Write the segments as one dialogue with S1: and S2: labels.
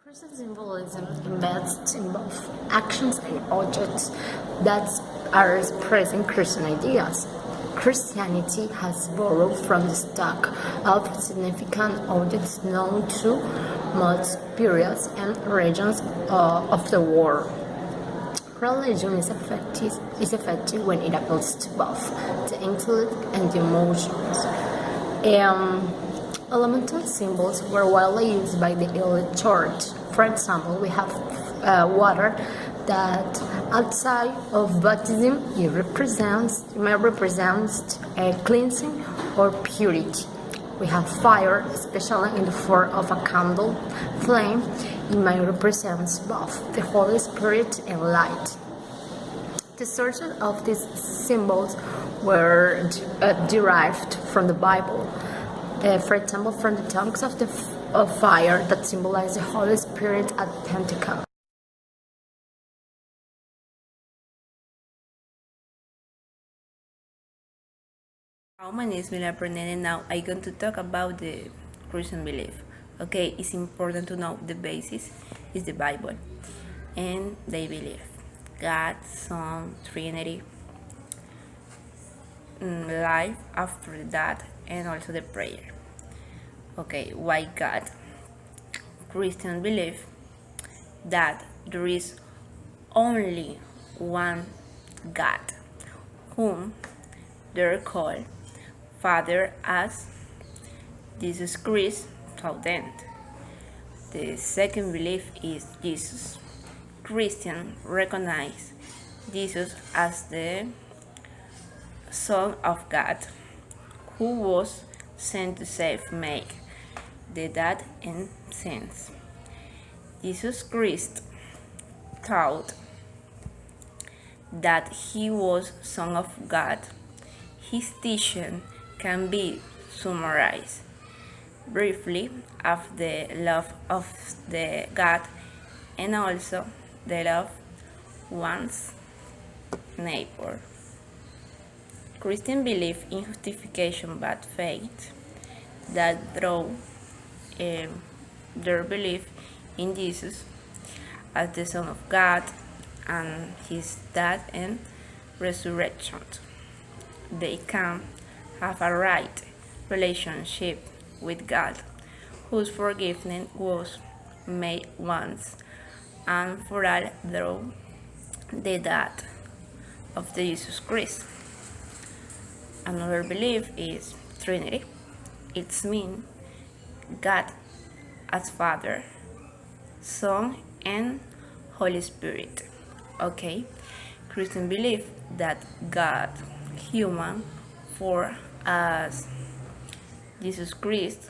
S1: Christian symbolism embeds in both actions and objects that are expressing Christian ideas. Christianity has borrowed from the stock of significant objects known to most periods and regions of the world. Religion is effective when it appeals to both the intellect and the emotions. Elemental symbols were widely used by the early church. For example, we have water that outside of baptism it may represent cleansing or purity. We have fire, especially in the form of a candle flame. It may represent both the Holy Spirit and light. The sources of these symbols were derived from the Bible. For example, from the tongues of fire that symbolize the Holy Spirit at Pentecost.
S2: My name is Milena, and now I'm going to talk about the Christian belief. Okay, it's important to know the basis is the Bible, and they believe God, Son, Trinity, life after that, and also the prayer. Okay, why God? Christians believe that there is only one God, whom they call Father as Jesus Christ taught them. The second belief is Jesus. Christians recognize Jesus as the Son of God, who was sent to save man, the dead and sins. Jesus Christ taught that he was Son of God. His teaching can be summarized briefly of the love of the God and also the love one's neighbor. Christian belief in justification by faith that draw their belief in Jesus as the Son of God and his death and resurrection. They can have a right relationship with God, whose forgiveness was made once and for all through the death of Jesus Christ. Another belief is Trinity. It means God as Father, Son, and Holy Spirit. Okay, Christian believe that God, human, for as Jesus Christ,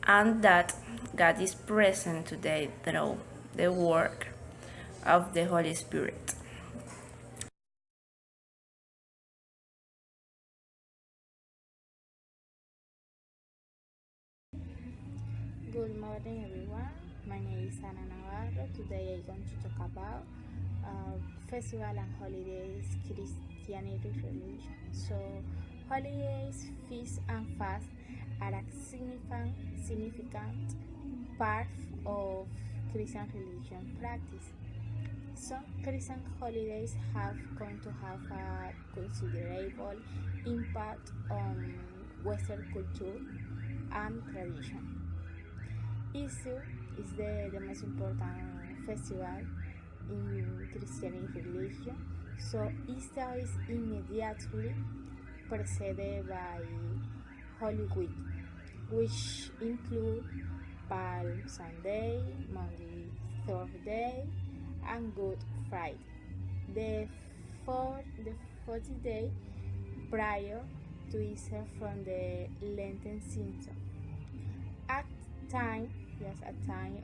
S2: and that God is present today through the work of the Holy Spirit.
S3: Good morning, everyone. My name is Ana Navarro. Today I'm going to talk about festival and holidays, Christianity religion. So, holidays, feasts, and fasts are a significant part of Christian religion practice. Some Christian holidays have going to have a considerable impact on Western culture and tradition. Easter is the most important festival in Christianity religion. So Easter is immediately preceded by Holy Week, which include Palm Sunday, Monday, Thursday, and Good Friday. The 40th day prior to Easter from the Lenten season. At a time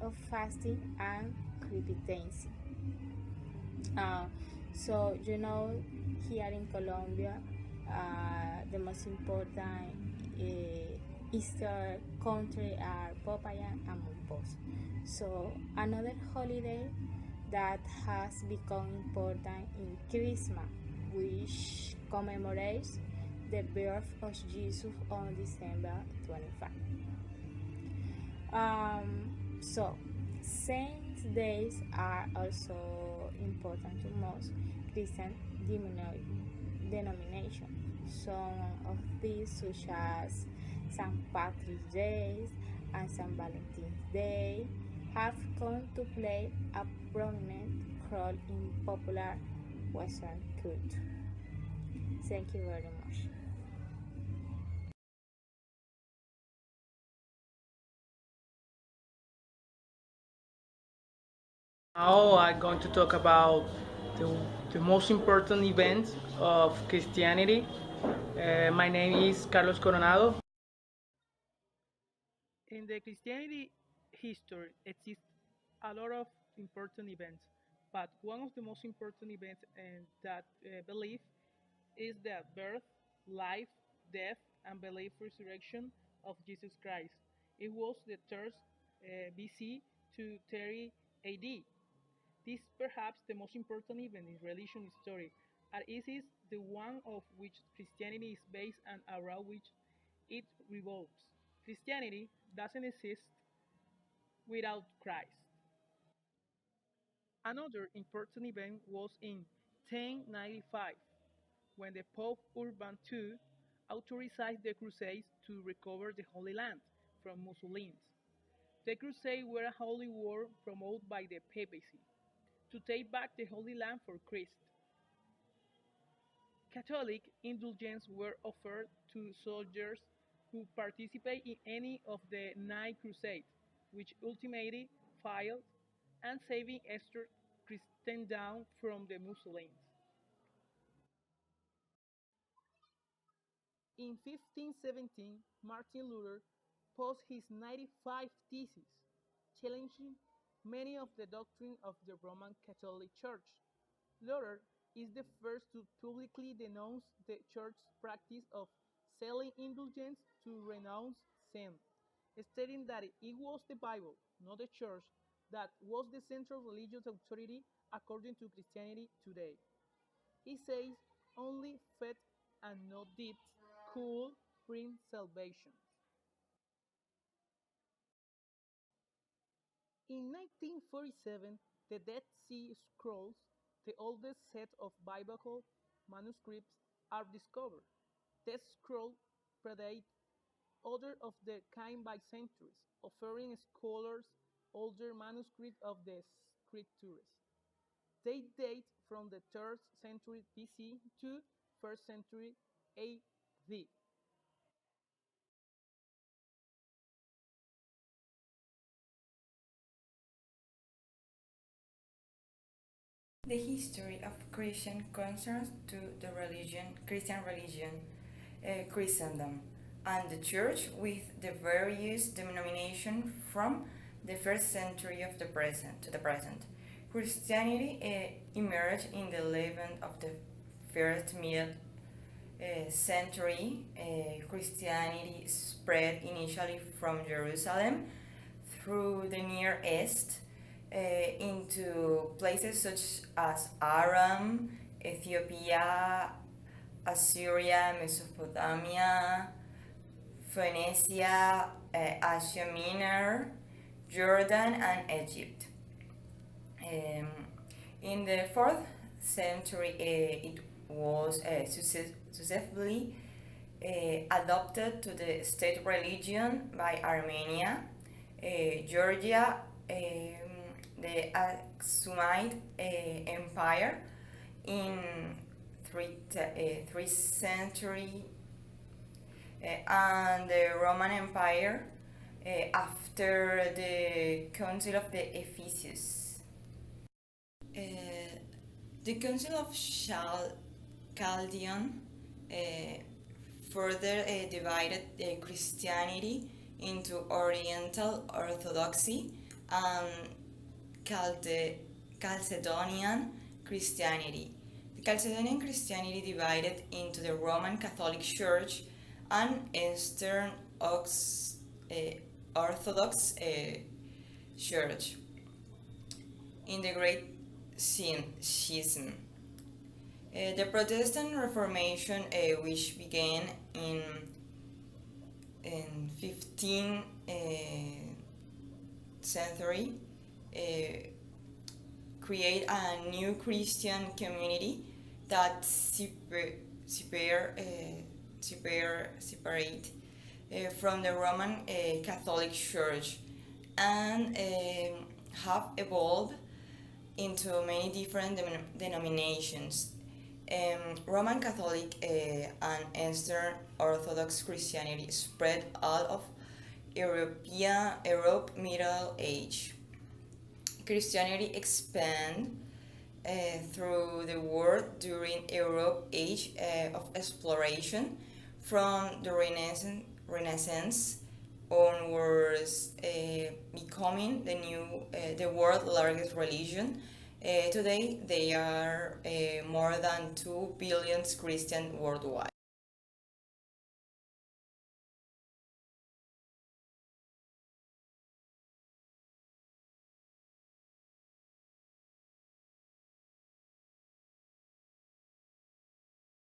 S3: of fasting and repentance. So here in Colombia, the most important Easter country are Popayan and Monpos. So another holiday that has become important in Christmas, which commemorates the birth of Jesus on December 25. So Saints' days are also important to most Christian denominations. Some of these, such as St. Patrick's Day and St. Valentine's Day, have come to play a prominent role in popular Western culture. Thank you very much.
S4: Now I'm going to talk about the, the most important event of Christianity. My name is Carlos Coronado. In the Christianity history exists a lot of important events, but one of the most important events and that belief is the birth, life, death, and belief resurrection of Jesus Christ. It was the 3rd BC to 30 AD. This is perhaps the most important event in religion history, and it is the one of which Christianity is based and around which it revolves. Christianity doesn't exist without Christ. Another important event was in 1095 when the Pope Urban II authorized the Crusades to recover the Holy Land from Muslims. The Crusades were a holy war promoted by the papacy to take back the Holy Land for Christ. Catholic indulgences were offered to soldiers who participated in any of the 9 crusades, which ultimately failed, and saving Eastern Christendom from the Muslims. In 1517, Martin Luther posed his 95 Theses, challenging many of the doctrines of the Roman Catholic Church. Luther is the first to publicly denounce the Church's practice of selling indulgence to renounce sin, stating that it was the Bible, not the Church, that was the central religious authority according to Christianity today. He says only faith and not deeds could bring salvation. In 1947, the Dead Sea Scrolls, the oldest set of biblical manuscripts, are discovered. These scrolls predate other of their kind by centuries, offering scholars older manuscripts of the scriptures. They date from the 3rd century BC to 1st century AD.
S2: The history of Christian concerns to the Christian religion, Christendom, and the Church with the various denominations from the first century of the present to the present. Christianity emerged in the 11th of the first mid century. Christianity spread initially from Jerusalem through the Near East into places such as Aram, Ethiopia, Assyria, Mesopotamia, Phoenicia, Asia Minor, Jordan, and Egypt. Um, in the 4th century, it was successfully adopted to the state religion by Armenia, Georgia, the Aksumite Empire in 3rd century, and the Roman Empire after the Council of the Ephesus. Uh, the Council of Chaldean further divided Christianity into Oriental Orthodoxy and Chalcedonian Christianity. The Chalcedonian Christianity divided into the Roman Catholic Church and Eastern Orthodox Church in the Great Schism. The Protestant Reformation, which began in 15th century,
S5: create a new Christian community that separate from the Roman Catholic Church, and have evolved into many different denominations. Roman Catholic and Eastern Orthodox Christianity spread out of Europe Middle Age. Christianity expanded through the world during Europe Age of exploration, from the Renaissance onwards, becoming the world's largest religion. Today, there are more than 2 billion Christians worldwide.